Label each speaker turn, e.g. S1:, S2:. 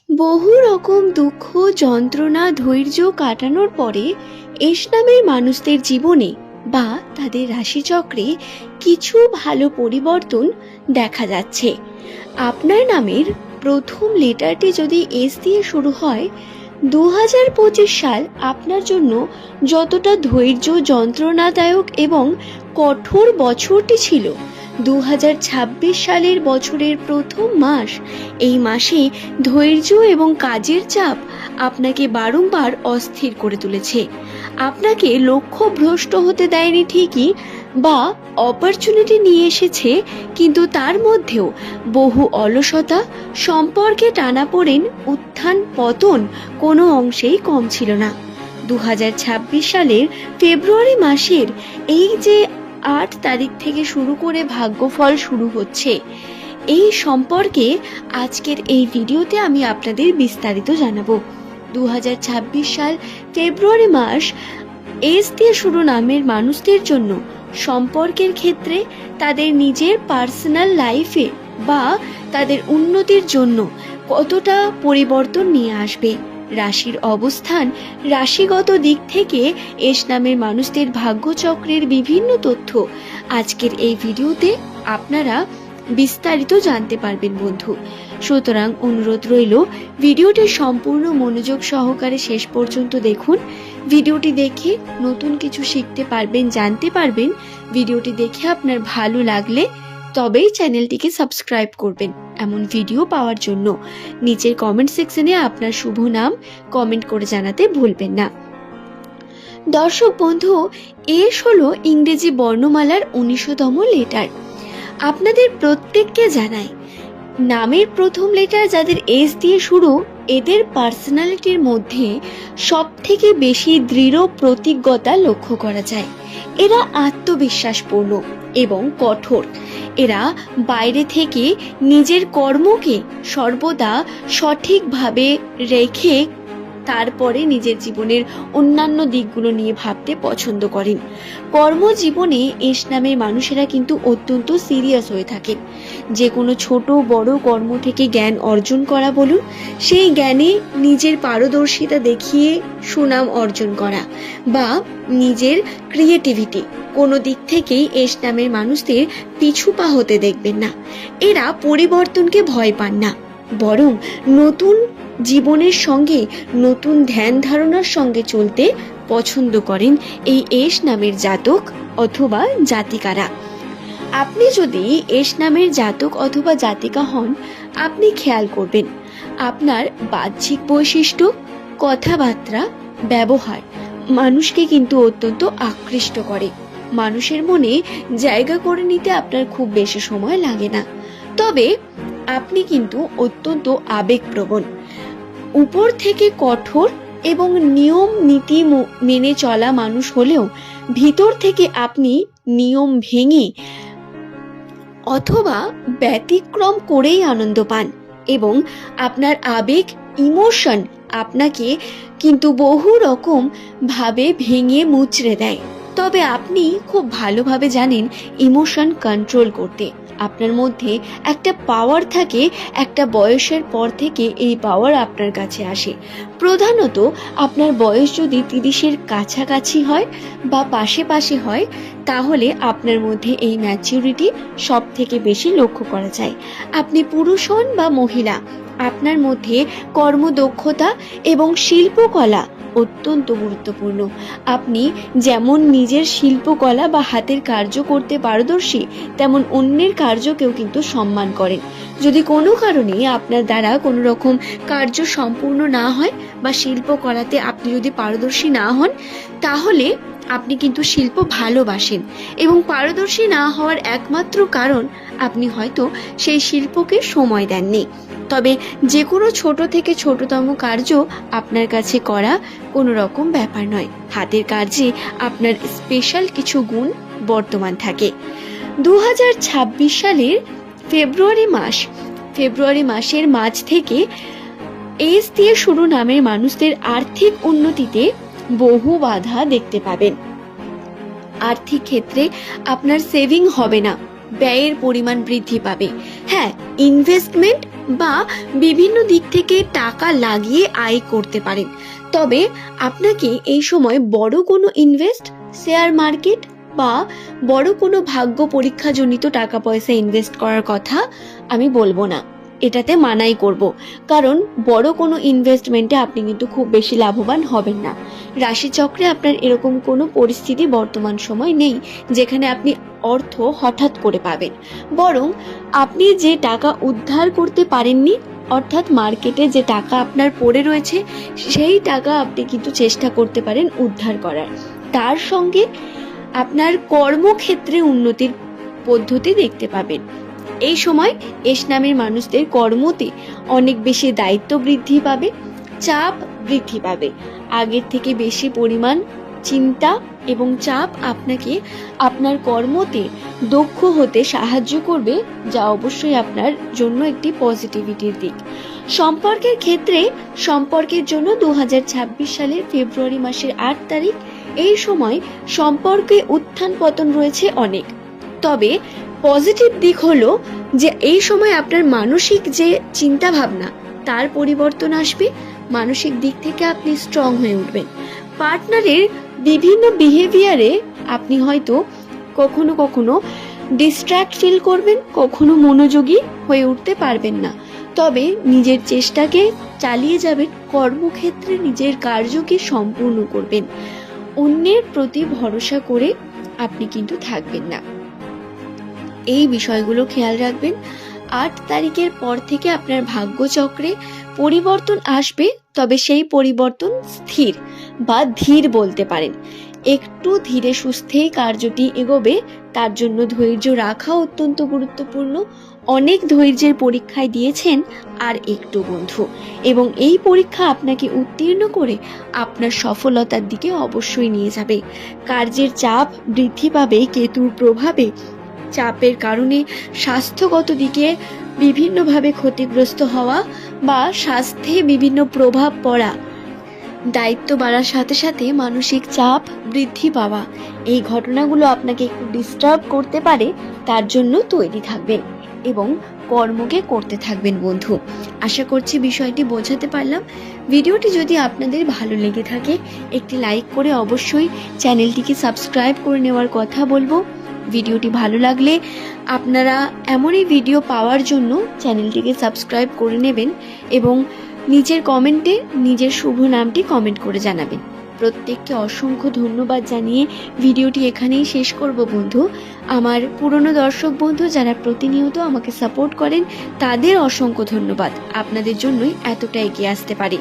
S1: বহু রকম দুঃখ, যন্ত্রণা, ধৈর্য কাটানোর পরে এস নামের মানুষদের জীবনে বা তাদের রাশিচক্রে কিছু ভালো পরিবর্তন দেখা যাচ্ছে। আপনার নামের প্রথম লেটারটি যদি এস দিয়ে শুরু হয়, 2025 সাল আপনার জন্য যতটা ধৈর্য, যন্ত্রণাদায়ক এবং কঠোর বছরটি ছিল, 2026 সালের বছরের প্রথম মাস, এই মাসে ধৈর্য এবং কাজের চাপ আপনাকে বারংবার অস্থির করে তুলেছে। আপনাকে লক্ষ্যভ্রষ্ট হতে দেয়নি ঠিকই, বা অপরচুনিটি নিয়ে এসেছে, কিন্তু তার মধ্যেও বহু অলসতা, সম্পর্কে টানাপোড়েন, উত্থান পতন কোনো অংশেই কম ছিল না। 2026 সালের ফেব্রুয়ারি মাসের এই যে 8 তারিখ থেকে শুরু করে ভাগ্যফল শুরু হচ্ছে, এই সম্পর্কে আজকের এই ভিডিওতে আমি আপনাদের বিস্তারিত জানাবো। 2026 সাল ফেব্রুয়ারি মাস এস দিয়ে শুরু নামের মানুষদের জন্য সম্পর্কের ক্ষেত্রে, তাদের নিজের পার্সোনাল লাইফে বা তাদের উন্নতির জন্য কতটা পরিবর্তন নিয়ে আসবে। রাশির অবস্থান, রাশিগত দিক থেকে এস নামের মানুষদের ভাগ্যচক্রের বিভিন্ন তথ্য আজকের এই ভিডিওতে আপনারা বিস্তারিত জানতে পারবেন বন্ধু। সুতরাং অনুরোধ রইল, ভিডিওটি সম্পূর্ণ মনোযোগ সহকারে শেষ পর্যন্ত দেখুন। ভিডিওটি দেখে নতুন কিছু শিখতে পারবেন, জানতে পারবেন। ভিডিওটি দেখে আপনার ভালো লাগলে তবেই চ্যানেলটিকে সাবস্ক্রাইব করবেন। এমন ভিডিও পাওয়ার জন্য নিচের কমেন্ট সেকশনে আপনার শুভ নাম কমেন্ট করে জানাতে ভুলবেন না। দর্শক বন্ধু, এস হলো ইংরেজি বর্ণমালার 19তম লেটার। আপনাদের প্রত্যেককে জানাই, নামের প্রথম লেটার যাদের এস দিয়ে শুরু, এদের পার্সোনালিটির মধ্যে সব থেকে বেশি দৃঢ় প্রতিজ্ঞতা লক্ষ্য করা যায়। এরা আত্মবিশ্বাসপূর্ণ এবং কঠোর। এরা বাইরে থেকে নিজের কর্মকে সর্বদা সঠিকভাবে রেখে তারপরে নিজের জীবনের অন্যান্য দিকগুলো নিয়ে ভাবতে পছন্দ করেন। কর্মজীবনে এস নামের মানুষেরা কিন্তু অত্যন্ত সিরিয়াস হয়ে থাকেন। যে কোনো ছোট বড় কর্ম থেকে জ্ঞান অর্জন করা বলুন, সেই জ্ঞানে নিজের পারদর্শিতা দেখিয়ে সুনাম অর্জন করা, বা নিজের ক্রিয়েটিভিটি, কোনো দিক থেকেই এস নামের মানুষদের পিছু পা হতে দেখবেন না। এরা পরিবর্তনকে ভয় পান না, বরং নতুন জীবনের সঙ্গে, নতুন ধ্যান ধারণার সঙ্গে চলতে পছন্দ করেন এই এস নামের জাতক অথবা জাতিকারা। আপনি যদি এস নামের জাতক অথবা জাতিকা হন, আপনি খেয়াল করবেন আপনার বাহ্যিক বৈশিষ্ট্য, কথাবার্তা, ব্যবহার মানুষকে কিন্তু অত্যন্ত আকৃষ্ট করে। মানুষের মনে জায়গা করে নিতে আপনার খুব বেশি সময় লাগে না। তবে আপনি কিন্তু অত্যন্ত আবেগপ্রবণ। উপর থেকে কঠোর এবং নিয়ম নীতি মেনে চলা মানুষ হলেও ভিতর থেকে আপনি নিয়ম ভেঙে অথবা ব্যতিক্রম করেই আনন্দ পান, এবং আপনার আবেগ, ইমোশন আপনাকে কিন্তু বহু রকম ভাবে ভেঙে মুচড়ে দেয়। তবে আপনি খুব ভালোভাবে জানেন ইমোশন কন্ট্রোল করতে। আপনার মধ্যে একটা পাওয়ার থাকে, একটা বয়সের পর থেকে এই পাওয়ার আপনার কাছে আসে। প্রধানত আপনার বয়স যদি 30-এর কাছাকাছি হয় বা পাশে পাশে হয়, তাহলে আপনার মধ্যে এই ম্যাচিউরিটি সব থেকে বেশি লক্ষ্য করা যায়। আপনি পুরুষ হন বা মহিলা, আপনার মধ্যে কর্মদক্ষতা এবং শিল্পকলা অত্যন্ত গুরুত্বপূর্ণ। আপনি যেমন নিজের শিল্পকলা বা হাতের কার্য করতে পারদর্শী, তেমন অন্যের কার্যকেও কিন্তু সম্মান করেন। যদি কোনো কারণে আপনার দ্বারা কোনো রকম কার্য সম্পূর্ণ না হয় বা শিল্পকলাতে আপনি যদি পারদর্শী না হন, তাহলে আপনি কিন্তু শিল্প ভালোবাসেন, এবং পারদর্শী না হওয়ার একমাত্র কারণ আপনি হয়তো সেই শিল্পকে সময় দেননি। তবে যে কোনো ছোট থেকে ছোটতম কার্য আপনার কাছে করা কোনো রকম ব্যাপার নয়। হাতের কার্যে আপনার স্পেশাল কিছু গুণ বর্তমান থাকে। 2026 সালের ফেব্রুয়ারি মাসের মাঝ থেকে এস দিয়ে শুরু নামের মানুষদের আর্থিক উন্নতিতে বহু বাধা দেখতে পাবেন। আর্থিক ক্ষেত্রে আপনার সেভিং হবে না, ব্যয়ের পরিমাণ বৃদ্ধি পাবে। হ্যাঁ, ইনভেস্টমেন্ট বা বিভিন্ন দিক থেকে টাকা লাগিয়ে আয় করতে পারেন। তবে আপনাকে এই সময় বড় কোনো শেয়ার মার্কেট বা বড় কোনো ভাগ্য পরীক্ষাজনিত টাকা পয়সা ইনভেস্ট করার কথা আমি বলবো না, এটাতে মানাই করব। কারণ বড় কোনো ইনভেস্টমেন্টে আপনি কিন্তু খুব বেশি লাভবান হবেন না। রাশিচক্রে আপনার এরকম কোনো পরিস্থিতি বর্তমান সময় নেই যেখানে আপনি অর্থ হঠাৎ করে পাবেন। বরং আপনি যে টাকা উদ্ধার করতে পারেননি, অর্থাৎ মার্কেটে যে টাকা আপনার পড়ে রয়েছে, সেই টাকা আপনি কিন্তু চেষ্টা করতে পারেন উদ্ধার করার। তার সঙ্গে আপনার কর্মক্ষেত্রে উন্নতির পদ্ধতি দেখতে পাবেন। এই সময় এস নামের মানুষদের কর্মতে অনেক বেশি দায়িত্ব বৃদ্ধি পাবে, চাপ বৃদ্ধি পাবে। আগের থেকে বেশি পরিমাণ চিন্তা এবং চাপ আপনাকে আপনার কর্মতে দক্ষ হতে সাহায্য করবে, যা অবশ্যই আপনার জন্য একটি পজিটিভিটির দিক। সম্পর্কের ক্ষেত্রে সম্পর্কের জন্য 2026 সালের ফেব্রুয়ারি মাসের 8 তারিখ এই সময় সম্পর্কে উত্থান পতন রয়েছে অনেক। তবে পজিটিভ দিক হলো যে এই সময় আপনার মানসিক যে চিন্তা ভাবনা তার পরিবর্তন আসবে, মানসিক দিক থেকে আপনি স্ট্রং হয়ে উঠবেন। পার্টনারের বিভিন্ন বিহেভিয়ারে আপনি হয়তো কখনো কখনো ডিস্ট্র্যাক্ট ফিল করবেন, কখনো মনোযোগী হয়ে উঠতে পারবেন না। তবে নিজের চেষ্টাকে চালিয়ে যাবেন, কর্মক্ষেত্রে নিজের কার্যকে সম্পূর্ণ করবেন। অন্যের প্রতি ভরসা করে আপনি কিন্তু থাকবেন না। এই বিষয়গুলো খেয়াল রাখবেন। 8 তারিখের পর থেকে আপনার ভাগ্যচক্রে পরিবর্তন আসবে, তবে সেই পরিবর্তন স্থির বা ধীর বলতে পারেন। একটু ধীরে সুস্থে কার্যটি এগোবে, তার জন্য ধৈর্য রাখা অত্যন্ত গুরুত্বপূর্ণ। অনেক ধৈর্যের পরীক্ষায় দিয়েছেন আর একটু বন্ধু, এবং এই পরীক্ষা আপনাকে উত্তীর্ণ করে আপনার সফলতার দিকে অবশ্যই নিয়ে যাবে। কার্যের চাপ বৃদ্ধি পাবে কেতুর প্রভাবে। চাপের কারণে স্বাস্থ্যগত দিকে বিভিন্নভাবে ক্ষতিগ্রস্ত হওয়া বা স্বাস্থ্যে বিভিন্ন প্রভাব পড়া, দায়িত্ব বাড়ার সাথে সাথে মানসিক চাপ বৃদ্ধি পাওয়া, এই ঘটনাগুলো আপনাকে একটু ডিস্টার্ব করতে পারে। তার জন্য তৈরি থাকবেন এবং কর্মকে করতে থাকবেন বন্ধু। আশা করছি বিষয়টি বোঝাতে পারলাম। ভিডিওটি যদি আপনাদের ভালো লেগে থাকে একটি লাইক করে অবশ্যই চ্যানেলটিকে সাবস্ক্রাইব করে নেওয়ার কথা বলবো। ভিডিওটি ভালো লাগলে আপনারা এমনই ভিডিও পাওয়ার জন্য চ্যানেলটিকে সাবস্ক্রাইব করে নেবেন এবং নিজের কমেন্টে নিজের শুভ নামটি কমেন্ট করে জানাবেন। প্রত্যেককে অসংখ্য ধন্যবাদ জানিয়ে ভিডিওটি এখানেই শেষ করব বন্ধু। আমার পুরনো দর্শক বন্ধু যারা প্রতিনিয়ত আমাকে সাপোর্ট করেন, তাদের অসংখ্য ধন্যবাদ। আপনাদের জন্যই এতটা এগিয়ে আসতে পারি।